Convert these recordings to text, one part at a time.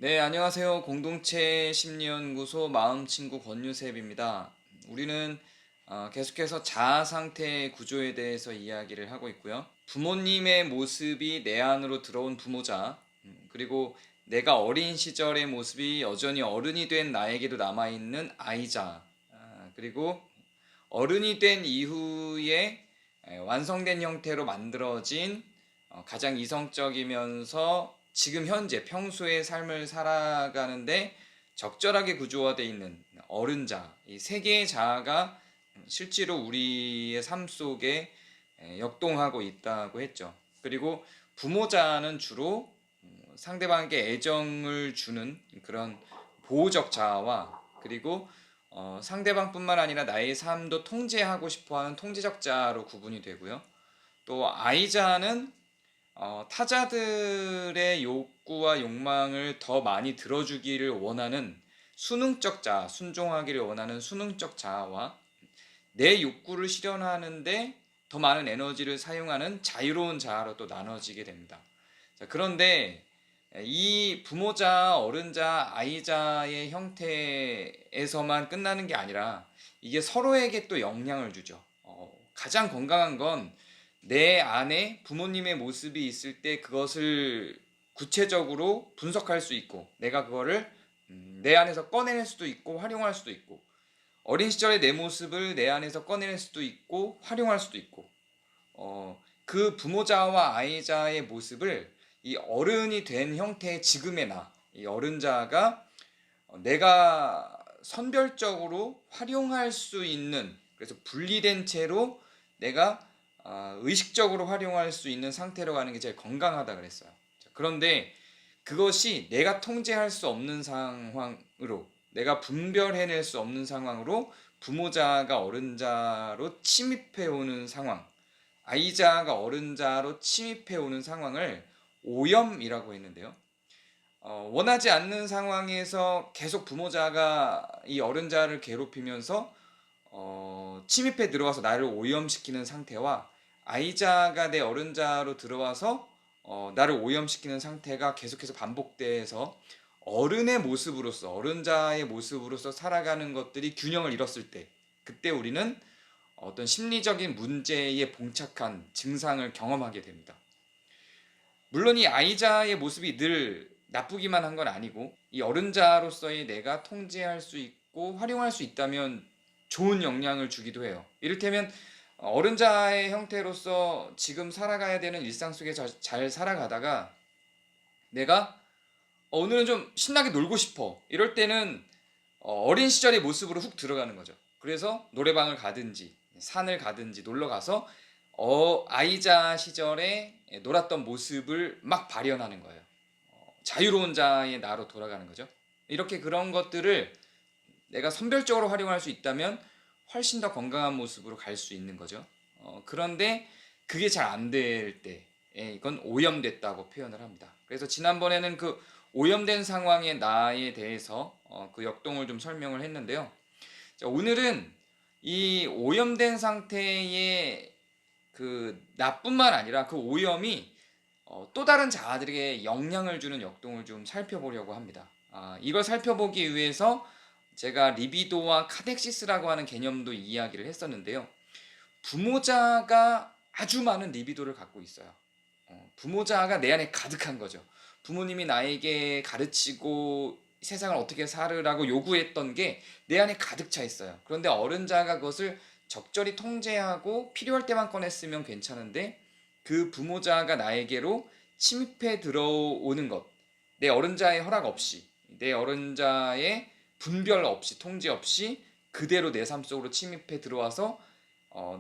네, 안녕하세요. 공동체 심리연구소 마음친구 권유셉입니다. 우리는 계속해서 자아 상태의 구조에 대해서 이야기를 하고 있고요. 부모님의 모습이 내 안으로 들어온 부모자, 그리고 내가 어린 시절의 모습이 여전히 어른이 된 나에게도 남아있는 아이자, 그리고 어른이 된 이후에 완성된 형태로 만들어진 가장 이성적이면서 지금 현재 평소의 삶을 살아가는데 적절하게 구조화되어 있는 어른자, 이 세 개의 자아가 실제로 우리의 삶 속에 역동하고 있다고 했죠. 그리고 부모자는 주로 상대방에게 애정을 주는 그런 보호적 자아와, 그리고 상대방뿐만 아니라 나의 삶도 통제하고 싶어하는 통제적 자아로 구분이 되고요. 또 아이자는 타자들의 욕구와 욕망을 더 많이 들어주기를 원하는 순응적 자아, 순종하기를 원하는 순응적 자아와, 내 욕구를 실현하는데 더 많은 에너지를 사용하는 자유로운 자아로 또 나눠지게 됩니다. 자, 그런데 이 부모자, 어른자, 아이자의 형태에서만 끝나는 게 아니라 이게 서로에게 또 영향을 주죠. 가장 건강한 건 내 안에 부모님의 모습이 있을 때 그것을 구체적으로 분석할 수 있고, 내가 그거를 내 안에서 꺼내낼 수도 있고 활용할 수도 있고, 어린 시절의 내 모습을 내 안에서 꺼내낼 수도 있고 활용할 수도 있고, 그 부모자와 아이자의 모습을 이 어른이 된 형태의 지금의 나, 이 어른자가 내가 선별적으로 활용할 수 있는, 그래서 분리된 채로 내가 의식적으로 활용할 수 있는 상태로 가는 게 제일 건강하다 그랬어요. 그런데 그것이 내가 통제할 수 없는 상황으로, 내가 분별해낼 수 없는 상황으로 부모자가 어른자로 침입해 오는 상황, 아이자가 어른자로 침입해 오는 상황을 오염이라고 했는데요. 원하지 않는 상황에서 계속 부모자가 이 어른자를 괴롭히면서 침입해 들어와서 나를 오염시키는 상태와, 아이자가 내 어른자로 들어와서 나를 오염시키는 상태가 계속해서 반복돼서 어른의 모습으로서, 어른자의 모습으로서 살아가는 것들이 균형을 잃었을 때, 그때 우리는 어떤 심리적인 문제에 봉착한 증상을 경험하게 됩니다. 물론 이 아이자의 모습이 늘 나쁘기만 한 건 아니고, 이 어른자로서의 내가 통제할 수 있고 활용할 수 있다면 좋은 영향을 주기도 해요. 이를테면 어른자의 형태로서 지금 살아가야 되는 일상 속에 잘 살아가다가 내가 오늘은 좀 신나게 놀고 싶어, 이럴 때는 어린 시절의 모습으로 훅 들어가는 거죠. 그래서 노래방을 가든지 산을 가든지 놀러 가서 아이자 시절에 놀았던 모습을 막 발현하는 거예요. 자유로운 자의 나로 돌아가는 거죠. 이렇게 그런 것들을 내가 선별적으로 활용할 수 있다면 훨씬 더 건강한 모습으로 갈 수 있는 거죠. 그런데 그게 잘 안 될 때, 이건 오염됐다고 표현을 합니다. 그래서 지난번에는 그 오염된 상황의 나에 대해서 그 역동을 좀 설명을 했는데요. 자, 오늘은 이 오염된 상태의 그 나뿐만 아니라 그 오염이 또 다른 자아들에게 영향을 주는 역동을 좀 살펴보려고 합니다. 이걸 살펴보기 위해서 제가 리비도와 카덱시스라고 하는 개념도 이야기를 했었는데요. 부모자가 아주 많은 리비도를 갖고 있어요. 부모자가 내 안에 가득한 거죠. 부모님이 나에게 가르치고 세상을 어떻게 살으라고 요구했던 게 내 안에 가득 차 있어요. 그런데 어른자가 그것을 적절히 통제하고 필요할 때만 꺼냈으면 괜찮은데, 그 부모자가 나에게로 침입해 들어오는 것, 내 어른자의 허락 없이, 내 어른자의 분별 없이, 통제 없이 그대로 내 삶 속으로 침입해 들어와서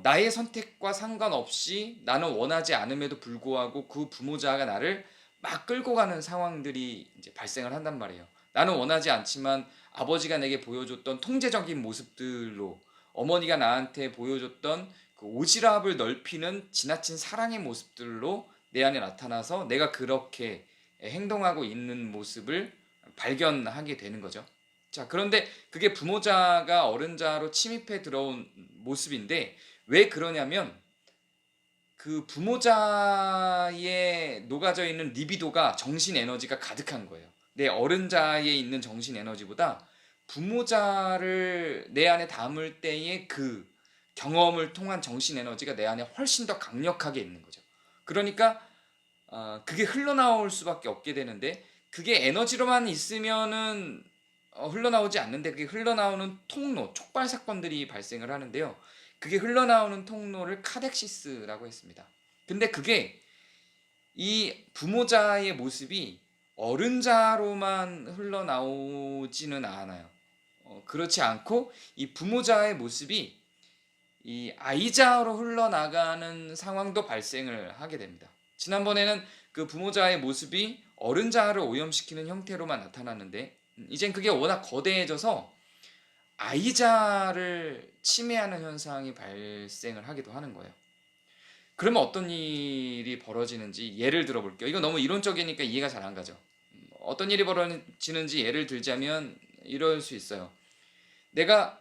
나의 선택과 상관없이 나는 원하지 않음에도 불구하고 그 부모자가 나를 막 끌고 가는 상황들이 이제 발생을 한단 말이에요. 나는 원하지 않지만 아버지가 내게 보여줬던 통제적인 모습들로, 어머니가 나한테 보여줬던 그 오지랖을 넓히는 지나친 사랑의 모습들로 내 안에 나타나서 내가 그렇게 행동하고 있는 모습을 발견하게 되는 거죠. 자, 그런데 그게 부모자가 어른자로 침입해 들어온 모습인데, 왜 그러냐면 그 부모자의 녹아져 있는 리비도가, 정신 에너지가 가득한 거예요. 내 어른자에 있는 정신 에너지보다 부모자를 내 안에 담을 때의 그 경험을 통한 정신 에너지가 내 안에 훨씬 더 강력하게 있는 거죠. 그러니까 그게 흘러나올 수밖에 없게 되는데, 그게 에너지로만 있으면은 흘러나오지 않는데, 그게 흘러나오는 통로, 촉발 사건들이 발생을 하는데요. 그게 흘러나오는 통로를 카덱시스라고 했습니다. 근데 그게 이 부모자의 모습이 어른자로만 흘러나오지는 않아요. 그렇지 않고 이 부모자의 모습이 이 아이자로 흘러나가는 상황도 발생을 하게 됩니다. 지난번에는 그 부모자의 모습이 어른자를 오염시키는 형태로만 나타났는데, 이젠 그게 워낙 거대해져서 아이자를 침해하는 현상이 발생을 하기도 하는 거예요. 그러면 어떤 일이 벌어지는지 예를 들어볼게요. 이거 너무 이론적이니까 이해가 잘 안 가죠. 어떤 일이 벌어지는지 예를 들자면 이럴 수 있어요. 내가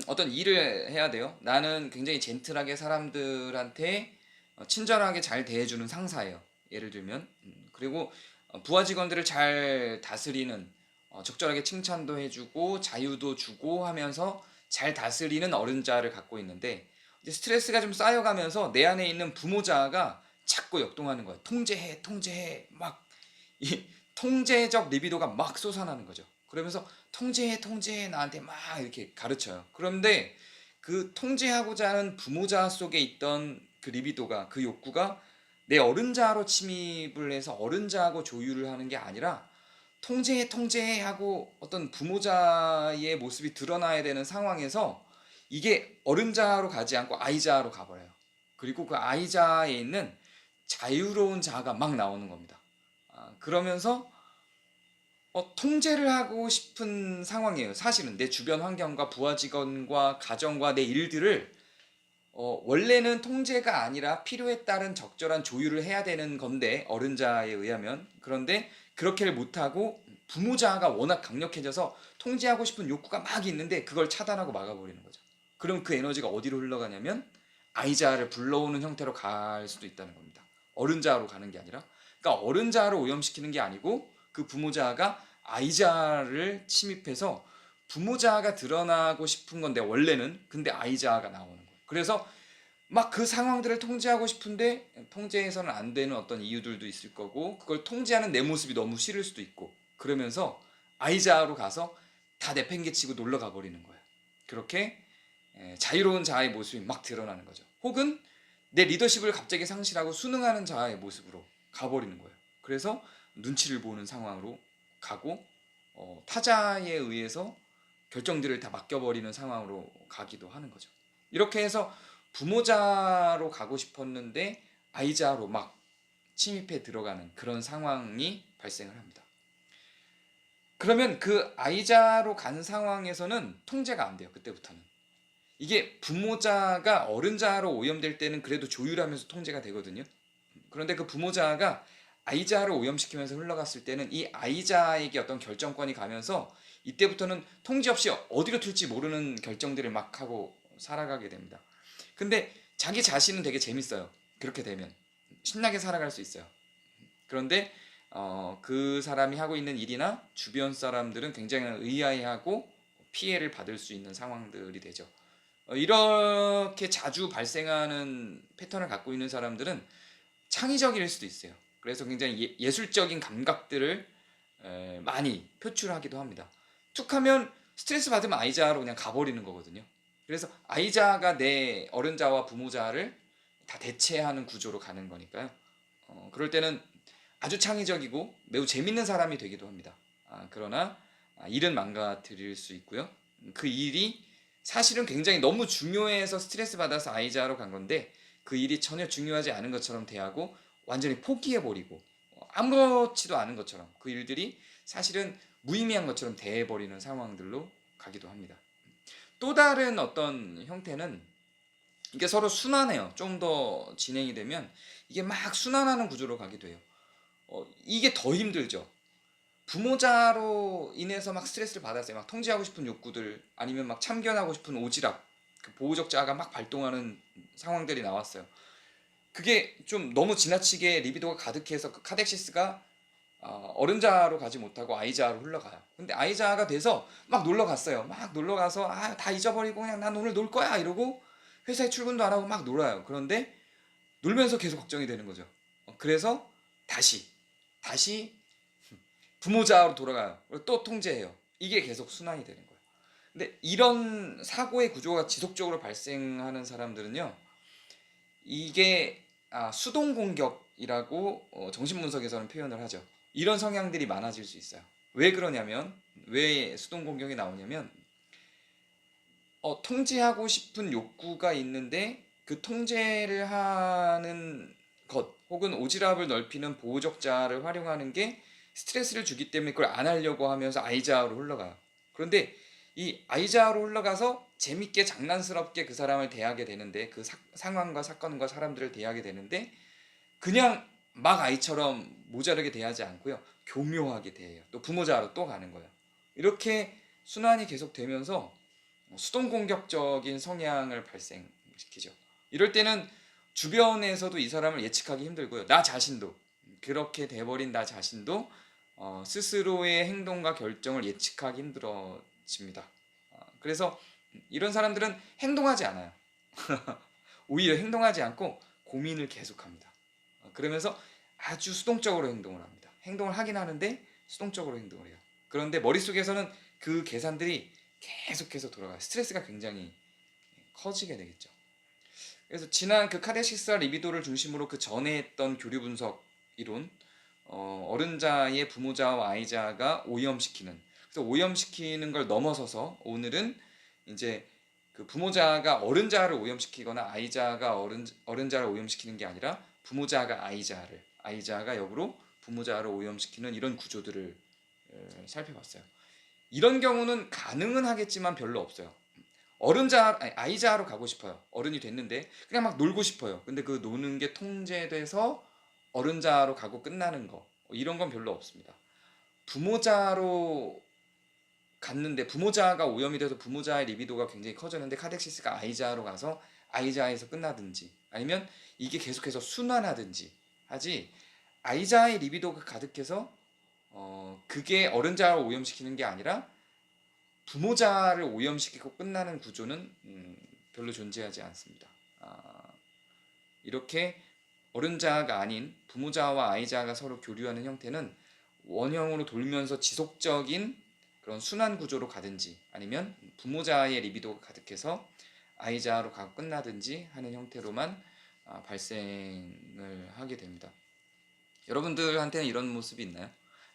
어떤 일을 해야 돼요. 나는 굉장히 젠틀하게 사람들한테 친절하게 잘 대해주는 상사예요. 예를 들면. 그리고 부하 직원들을 잘 다스리는, 적절하게 칭찬도 해주고 자유도 주고 하면서 잘 다스리는 어른자를 갖고 있는데, 이제 스트레스가 좀 쌓여가면서 내 안에 있는 부모자가 자꾸 역동하는 거예요. 통제해, 통제해. 막 이 통제적 리비도가 막 솟아나는 거죠. 그러면서 통제해, 통제해, 나한테 막 이렇게 가르쳐요. 그런데 그 통제하고자 하는 부모자 속에 있던 그 리비도가, 그 욕구가 내 어른자로 침입을 해서 어른자하고 조율을 하는 게 아니라 통제해, 통제해 하고 어떤 부모자의 모습이 드러나야 되는 상황에서 이게 어른자로 가지 않고 아이자로 가버려요. 그리고 그 아이자에 있는 자유로운 자아가 막 나오는 겁니다. 그러면서 통제를 하고 싶은 상황이에요. 사실은 내 주변 환경과 부하 직원과 가정과 내 일들을 원래는 통제가 아니라 필요에 따른 적절한 조율을 해야 되는 건데, 어른자에 의하면. 그런데 그렇게를 못하고 부모자가 워낙 강력해져서 통제하고 싶은 욕구가 막 있는데 그걸 차단하고 막아버리는 거죠. 그럼 그 에너지가 어디로 흘러가냐면 아이자를 불러오는 형태로 갈 수도 있다는 겁니다. 어른자로 가는 게 아니라. 그러니까 어른자를 오염시키는 게 아니고 그 부모자가 아이자를 침입해서 부모자가 드러나고 싶은 건데 원래는, 근데 아이자가 나오는 거예요. 그래서 막 그 상황들을 통제하고 싶은데 통제해서는 안 되는 어떤 이유들도 있을 거고, 그걸 통제하는 내 모습이 너무 싫을 수도 있고, 그러면서 아이자로 가서 다 내팽개치고 놀러 가버리는 거예요. 그렇게 자유로운 자아의 모습이 막 드러나는 거죠. 혹은 내 리더십을 갑자기 상실하고 순응하는 자아의 모습으로 가버리는 거예요. 그래서 눈치를 보는 상황으로 가고, 타자에 의해서 결정들을 다 맡겨버리는 상황으로 가기도 하는 거죠. 이렇게 해서 부모자로 가고 싶었는데 아이자로 막 침입해 들어가는 그런 상황이 발생을 합니다. 그러면 그 아이자로 간 상황에서는 통제가 안 돼요. 그때부터는. 이게 부모자가 어른자로 오염될 때는 그래도 조율하면서 통제가 되거든요. 그런데 그 부모자가 아이자를 오염시키면서 흘러갔을 때는 이 아이자에게 어떤 결정권이 가면서 이때부터는 통제 없이 어디로 튈지 모르는 결정들을 막 하고 살아가게 됩니다. 근데 자기 자신은 되게 재밌어요. 그렇게 되면 신나게 살아갈 수 있어요. 그런데 그 사람이 하고 있는 일이나 주변 사람들은 굉장히 의아해하고 피해를 받을 수 있는 상황들이 되죠. 이렇게 자주 발생하는 패턴을 갖고 있는 사람들은 창의적일 수도 있어요. 그래서 굉장히 예술적인 감각들을 많이 표출하기도 합니다. 툭하면 스트레스 받으면 아이자로 그냥 가버리는 거거든요. 그래서 아이자가 내 어른자와 부모자를 다 대체하는 구조로 가는 거니까요. 그럴 때는 아주 창의적이고 매우 재밌는 사람이 되기도 합니다. 그러나 일은 망가뜨릴 수 있고요. 그 일이 사실은 굉장히 너무 중요해서 스트레스 받아서 아이자로 간 건데, 그 일이 전혀 중요하지 않은 것처럼 대하고 완전히 포기해버리고 아무렇지도 않은 것처럼 그 일들이 사실은 무의미한 것처럼 대해버리는 상황들로 가기도 합니다. 또 다른 어떤 형태는 이게 서로 순환해요. 좀 더 진행이 되면 이게 막 순환하는 구조로 가기도 해요. 이게 더 힘들죠. 부모자로 인해서 막 스트레스를 받았어요. 막 통제하고 싶은 욕구들, 아니면 막 참견하고 싶은 오지랖, 그 보호적 자아가 막 발동하는 상황들이 나왔어요. 그게 좀 너무 지나치게 리비도가 가득해서 그 카덱시스가 어른자로 가지 못하고 아이자로 흘러가요. 근데 아이자가 돼서 막 놀러 갔어요. 막 놀러 가서 다 잊어버리고 그냥 난 오늘 놀 거야 이러고 회사에 출근도 안 하고 막 놀아요. 그런데 놀면서 계속 걱정이 되는 거죠. 그래서 다시 부모자로 돌아가요. 그리고 또 통제해요. 이게 계속 순환이 되는 거예요. 근데 이런 사고의 구조가 지속적으로 발생하는 사람들은요, 이게 수동 공격이라고 정신분석에서는 표현을 하죠. 이런 성향들이 많아질 수 있어요. 왜 그러냐면, 왜 수동 공격이 나오냐면, 통제하고 싶은 욕구가 있는데 그 통제를 하는 것 혹은 오지랖을 넓히는 보호적 자아를 활용하는 게 스트레스를 주기 때문에 그걸 안 하려고 하면서 아이자아로 흘러가요. 그런데 이 아이자아로 흘러가서 재밌게 장난스럽게 그 사람을 대하게 되는데 그 상황과 사건과 사람들을 대하게 되는데 그냥 막 아이처럼 모자르게 대하지 않고요. 교묘하게 대해요. 또 부모자아로 또 가는 거예요. 이렇게 순환이 계속되면서 수동 공격적인 성향을 발생시키죠. 이럴 때는 주변에서도 이 사람을 예측하기 힘들고요. 나 자신도 그렇게 돼버린 나 자신도 스스로의 행동과 결정을 예측하기 힘들어집니다. 그래서 이런 사람들은 행동하지 않아요. 오히려 행동하지 않고 고민을 계속합니다. 그러면서 아주 수동적으로 행동을 합니다. 행동을 하긴 하는데 수동적으로 행동을 해요. 그런데 머릿속에서는 그 계산들이 계속해서 돌아가요. 스트레스가 굉장히 커지게 되겠죠. 그래서 지난 그 카데시스와 리비도를 중심으로 그 전에 했던 교류 분석 이론, 어른자의 부모자와 아이자가 오염시키는, 그래서 오염시키는 걸 넘어서서 오늘은 이제 그 부모자가 어른자를 오염시키거나 아이자가 어른자를 오염시키는 게 아니라 부모자가 아이자가 역으로 부모자를 오염시키는 이런 구조들을 살펴봤어요. 이런 경우는 가능은 하겠지만 별로 없어요. 아이자로 가고 싶어요. 어른이 됐는데 그냥 막 놀고 싶어요. 근데 그 노는 게 통제돼서 어른자로 가고 끝나는 거 이런 건 별로 없습니다. 부모자로 갔는데 부모자가 오염이 돼서 부모자의 리비도가 굉장히 커졌는데 카덱시스가 아이자로 가서 아이자에서 끝나든지 아니면 이게 계속해서 순환하든지 하지, 아이자의 리비도가 가득해서 그게 어른자를 오염시키는 게 아니라 부모자를 오염시키고 끝나는 구조는 별로 존재하지 않습니다. 이렇게 어른자가 아닌 부모자와 아이자가 서로 교류하는 형태는 원형으로 돌면서 지속적인 그런 순환 구조로 가든지 아니면 부모자의 리비도가 가득해서 아이자로 가고 끝나든지 하는 형태로만 발생을 하게 됩니다. 여러분들한테는 이런 모습이 있나요?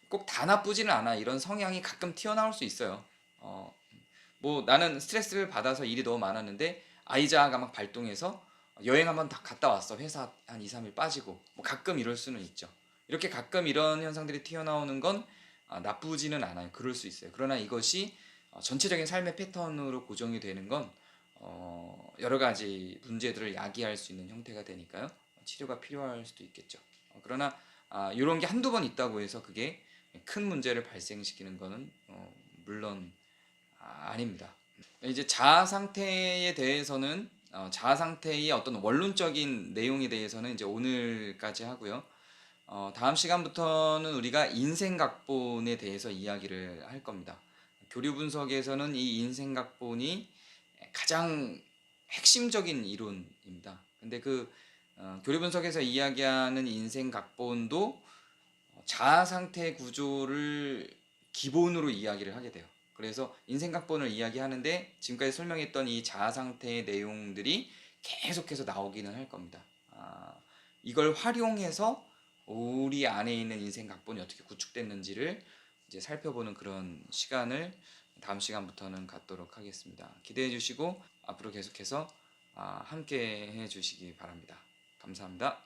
꼭 다 나쁘지는 않아. 이런 성향이 가끔 튀어나올 수 있어요. 뭐 나는 스트레스를 받아서 일이 너무 많았는데 아이자가 막 발동해서 여행 한번 다 갔다 왔어. 회사 한 2, 3일 빠지고. 뭐 가끔 이럴 수는 있죠. 이렇게 가끔 이런 현상들이 튀어나오는 건 나쁘지는 않아요. 그럴 수 있어요. 그러나 이것이 전체적인 삶의 패턴으로 고정이 되는 건 여러 가지 문제들을 야기할 수 있는 형태가 되니까요. 치료가 필요할 수도 있겠죠. 그러나 이런 게 한두 번 있다고 해서 그게 큰 문제를 발생시키는 거는 물론 아닙니다. 이제 자아 상태에 대해서는 자아 상태의 어떤 원론적인 내용에 대해서는 이제 오늘까지 하고요. 다음 시간부터는 우리가 인생 각본에 대해서 이야기를 할 겁니다. 교류 분석에서는 이 인생 각본이 가장 핵심적인 이론입니다. 근데 그 교류 분석에서 이야기하는 인생 각본도 자아 상태 구조를 기본으로 이야기를 하게 돼요. 그래서 인생 각본을 이야기하는데 지금까지 설명했던 이 자아 상태의 내용들이 계속해서 나오기는 할 겁니다. 이걸 활용해서 우리 안에 있는 인생 각본이 어떻게 구축됐는지를 이제 살펴보는 그런 시간을 다음 시간부터는 갖도록 하겠습니다. 기대해 주시고 앞으로 계속해서 함께 해 주시기 바랍니다. 감사합니다.